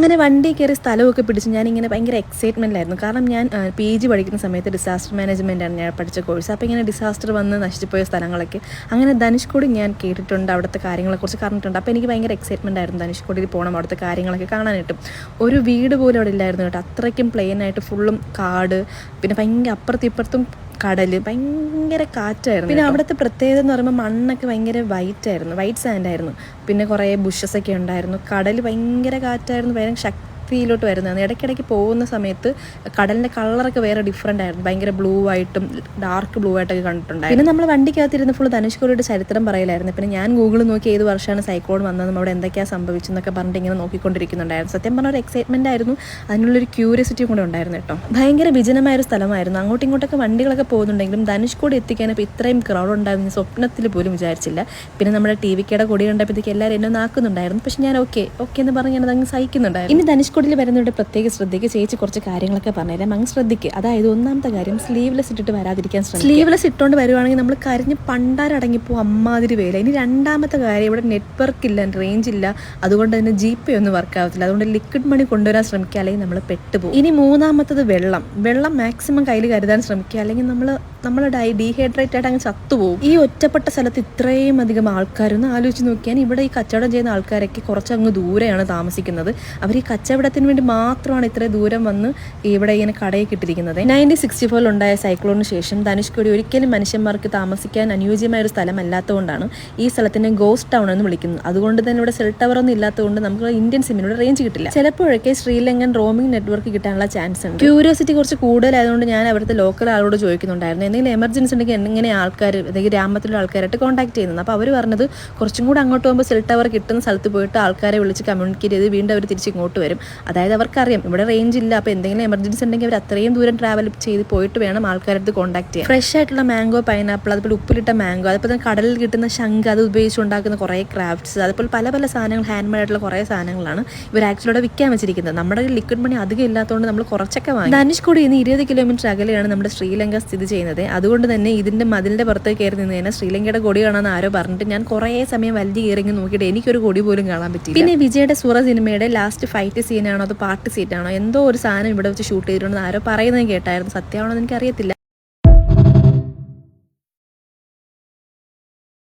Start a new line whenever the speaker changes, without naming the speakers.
അങ്ങനെ വണ്ടി കയറി സ്ഥലമൊക്കെ പിടിച്ച് ഞാനിങ്ങനെ ഭയങ്കര എക്സൈറ്റ്മെൻറ്റിലായിരുന്നു. കാരണം ഞാൻ PG പഠിക്കുന്ന സമയത്ത് ഡിസാസ്റ്റർ മാനേജ്മെൻറ്റാണ് ഞാൻ പഠിച്ച കോഴ്സ്. അപ്പോൾ ഇങ്ങനെ ഡിസാസ്റ്റർ വന്ന് നശിച്ചുപോയ സ്ഥലങ്ങളൊക്കെ അങ്ങനെ ധനുഷ്കോടി ഞാൻ കേട്ടിട്ടുണ്ട്, അവിടുത്തെ കാര്യങ്ങളെക്കുറിച്ച് പറഞ്ഞിട്ടുണ്ട്. അപ്പോൾ എനിക്ക് ഭയങ്കര എക്സൈറ്റ്മെൻ്റ് ആയിരുന്നു ധനുഷ്കോടിയിൽ പോകണം, അവിടുത്തെ കാര്യങ്ങളൊക്കെ കാണാനായിട്ടും. ഒരു വീട് പോലും അവിടെ ഇല്ലായിരുന്നു കേട്ടോ, അത്രയ്ക്കും പ്ലെയിനായിട്ട് ഫുള്ളും കാട്, പിന്നെ ഭയങ്കര അപ്പുറത്തും ഇപ്പുറത്തും കടൽ, ഭയങ്കര കാറ്റായിരുന്നു. പിന്നെ അവിടുത്തെ പ്രത്യേകത എന്ന് പറയുമ്പോൾ മണ്ണൊക്കെ ഭയങ്കര വൈറ്റ് സാൻഡായിരുന്നു. പിന്നെ കുറേ ബുഷസൊക്കെ ഉണ്ടായിരുന്നു. കടൽ ഭയങ്കര കാറ്റായിരുന്നു, ഭയങ്കര ശക്തിയിലോട്ട് വരുന്നതാണ്. ഇടയ്ക്കിടയ്ക്ക് പോകുന്ന സമയത്ത് കടലിൻ്റെ കളറൊക്കെ വേറെ ഡിഫറെൻ്റ് ആയിരുന്നു, ഭയങ്കര ബ്ലൂ ആയിട്ടും ഡാർക്ക് ബ്ലൂ ആയിട്ടൊക്കെ കണ്ടിട്ടുണ്ടായിരുന്നു. പിന്നെ നമ്മൾ വണ്ടിക്കകത്തിരുന്ന് ഫുൾ ധനുഷ്കോടിയുടെ ചരിത്രം പറയലായിരുന്നു. പിന്നെ ഞാൻ ഗൂഗിളിൽ നോക്കി ഏത് വർഷമാണ് സൈക്ലോൺ വന്നതും അവിടെ എന്തൊക്കെയാണ് സംഭവിച്ചെന്നൊക്കെ പറഞ്ഞിട്ട് ഇങ്ങനെ നോക്കിക്കൊണ്ടിരിക്കുന്നുണ്ടായിരുന്നു. സത്യം പറഞ്ഞ ഒരു എക്സൈറ്റ്മെൻ്റ് ആയിരുന്നു, അതിനുള്ളൊരു ക്യൂരിയോസിറ്റിയും കൂടെ ഉണ്ടായിരുന്നു കേട്ടോ. ഭയങ്കര വിജനമായൊരു സ്ഥലമായിരുന്നു. അങ്ങോട്ടും ഇങ്ങോട്ടൊക്കെ വണ്ടികളൊക്കെ പോകുന്നുണ്ടെങ്കിലും ധനുഷ്കോടി എത്തിക്കാൻ ഇപ്പോൾ ഇത്രയും ക്രൗഡ് ഉണ്ടായിരുന്നു സ്വപ്നത്തിൽ പോലും വിചാരിച്ചില്ല. പിന്നെ നമ്മുടെ TV-ക്കയുടെ കൊടി കണ്ടപ്പോഴത്തേക്ക് എല്ലാവരും എന്നെ നാക്കുന്നുണ്ടായിരുന്നു. പക്ഷെ ഞാൻ ഓക്കെ എന്ന് പറഞ്ഞ് ഞാൻ അതങ്ങ് സഹിക്കുന്നുണ്ടായിരുന്നു. ഇനി ധനുഷ്കോടിയിൽ വരുന്നവരുടെ പ്രത്യേക ശ്രദ്ധയ്ക്ക് ചേച്ചി കുറച്ച് കാര്യങ്ങളൊക്കെ പറഞ്ഞുതരാം, അങ്ങ് ശ്രദ്ധിക്കുക. അതായത് ഒന്നാമത്തെ കാര്യം, സ്ലീവ്ലെസ് ഇട്ടിട്ട് വരാതിരിക്കാൻ ശ്രമിക്കുക. സ്ലീവ്ലെസ് ഇട്ടുകൊണ്ട് വരുവാണെങ്കിൽ നമ്മൾ കരിഞ്ഞ് പണ്ടാരടങ്ങിപ്പോൾ അമ്മാതിരി വേല. ഇനി രണ്ടാമത്തെ കാര്യം, ഇവിടെ നെറ്റ്വർക്ക് ഇല്ല, റേഞ്ച് ഇല്ല, അതുകൊണ്ട് തന്നെ GPay ഒന്നും വർക്ക് ആവത്തില്ല. അതുകൊണ്ട് ലിക്വിഡ് മണി കൊണ്ടുവരാൻ ശ്രമിക്കുക, അല്ലെങ്കിൽ നമ്മൾ പെട്ടുപോകും. ഇനി മൂന്നാമത്തത് വെള്ളം മാക്സിമം കയ്യിൽ കരുതാൻ ശ്രമിക്കുക, അല്ലെങ്കിൽ നമ്മൾ ഡീഹൈഡ്രേറ്റ് ആയിട്ട് അങ്ങ് ചത്തുപോകും. ഈ ഒറ്റപ്പെട്ട സ്ഥലത്ത് ഇത്രയും അധികം ആൾക്കാരൊന്ന് ആലോചിച്ച് നോക്കിയാൽ, ഇവിടെ ഈ കച്ചവടം ചെയ്യുന്ന ആൾക്കാരൊക്കെ കുറച്ചങ്ങ് ദൂരെയാണ് താമസിക്കുന്നത്. അവർ ഈ കച്ചവടത്തിന് വേണ്ടി മാത്രമാണ് ഇത്രയും ദൂരം വന്ന് ഇവിടെ ഇങ്ങനെ കടയൊക്കെ ഇട്ടിരിക്കുന്നത്. 1964 ഉണ്ടായ സൈക്ലോണിന് ശേഷം ധനുഷ്കോടി ഒരിക്കലും മനുഷ്യന്മാർക്ക് താമസിക്കാൻ അനുയോജ്യമായ ഒരു സ്ഥലമല്ലാത്തതുകൊണ്ടാണ് ഈ സ്ഥലത്തിനെ ഗോസ്റ്റ് ടൗൺ എന്ന് വിളിക്കുന്നത്. അതുകൊണ്ട് തന്നെ ഇവിടെ സെൽ ടവർ ഒന്നും ഇല്ലാത്തതുകൊണ്ട് നമുക്ക് ഇന്ത്യൻ സിമ്മിനോട് റേഞ്ച് കിട്ടില്ല. ചിലപ്പോഴൊക്കെ ശ്രീലങ്കൻ റോമിംഗ് നെറ്റ്വർക്ക് കിട്ടാനുള്ള ചാൻസ് ഉണ്ട്. ക്യൂരിയോസിറ്റി കുറച്ച് കൂടുതലായതുകൊണ്ട് ഞാൻ അവിടുത്തെ ലോക്കൽ ആളോട് ചോദിക്കുന്നുണ്ടായിരുന്നു, എന്തെങ്കിലും എമർജൻസി ഉണ്ടെങ്കിൽ എങ്ങനെ ആൾക്കാർ, അതായത് ഗ്രാമത്തിലുള്ള ആൾക്കാരായിട്ട് കോൺടാക്ട് ചെയ്യുന്നത്. അപ്പോൾ അവർ പറഞ്ഞത് കുറച്ചും കൂടെ അങ്ങോട്ട് പോകുമ്പോൾ സെൽ ടവർ കിട്ടുന്ന സ്ഥലത്ത് പോയിട്ട് ആൾക്കാരെ വിളിച്ച് കമ്മ്യൂണിക്കേറ്റ് ചെയ്ത് വീണ്ടും അവർ തിരിച്ച് ഇങ്ങോട്ട് വരും. അതായത് അവർക്കറിയാം ഇവിടെ റേഞ്ച് ഇല്ല, അപ്പോൾ എന്തെങ്കിലും എമർജൻസി ഉണ്ടെങ്കിൽ അവർ അത്രയും ദൂരം ട്രാവൽ ചെയ്ത് പോയിട്ട് വേണം ആൾക്കാരടുത്ത് കോൺടാക്ട് ചെയ്യാൻ. ഫ്രഷ് ആയിട്ടുള്ള മാംഗോ, പൈനാപ്പിൾ, അതുപോലെ ഉപ്പിലിട്ട മാംഗോ, അതുപോലെ തന്നെ കടലിൽ കിട്ടുന്ന ശംഖ്, അത് ഉപയോഗിച്ച് ഉണ്ടാക്കുന്ന കുറേ ക്രാഫ്റ്റ്സ്, അതുപോലെ പല സാധനങ്ങൾ, ഹാൻഡ് മെയ്ഡ് ആയിട്ടുള്ള കുറേ സാധനങ്ങളാണ് ഇവർ ആക്ച്വലി അവിടെ വിൽക്കാൻ വെച്ചിരിക്കുന്നത്. നമ്മുടെ ലിക്വിഡ് മണി അധികം ഇല്ലാത്തതുകൊണ്ട് നമ്മൾ കുറച്ചൊക്കെ വാങ്ങി. ധനുഷ്കോടി ഇന്ന് 20 കിലോമീറ്റർ അകലെയാണ് നമ്മുടെ ശ്രീലങ്ക സ്ഥിതി ചെയ്യുന്നത്. അതുകൊണ്ട് തന്നെ ഇതിൻ്റെ മതിലിൻ്റെ പുറത്തേക്ക് കയറി നിന്ന് കഴിഞ്ഞാൽ ശ്രീലങ്കയുടെ കൊടി കാണാമെന്ന് ആരോ പറഞ്ഞിട്ട് ഞാൻ കുറേ സമയം വലിയ കയറി നോക്കിയിട്ട് എനിക്കൊരു കൊടി പോലും കാണാൻ പറ്റി. പിന്നെ വിജയുടെ സുറ സിനിമയുടെ ലാസ്റ്റ് ഫൈറ്റ് സീനാണോ അത് പാട്ട് സീറ്റാണോ എന്തോ ഒരു സാധനം ഇവിടെ വെച്ച് ഷൂട്ട് ചെയ്തിട്ടുണ്ടെന്ന് ആരോ പറയുന്നത് കേട്ടായിരുന്നു. സത്യമാണോ എന്ന് എനിക്കറിയത്തില്ല.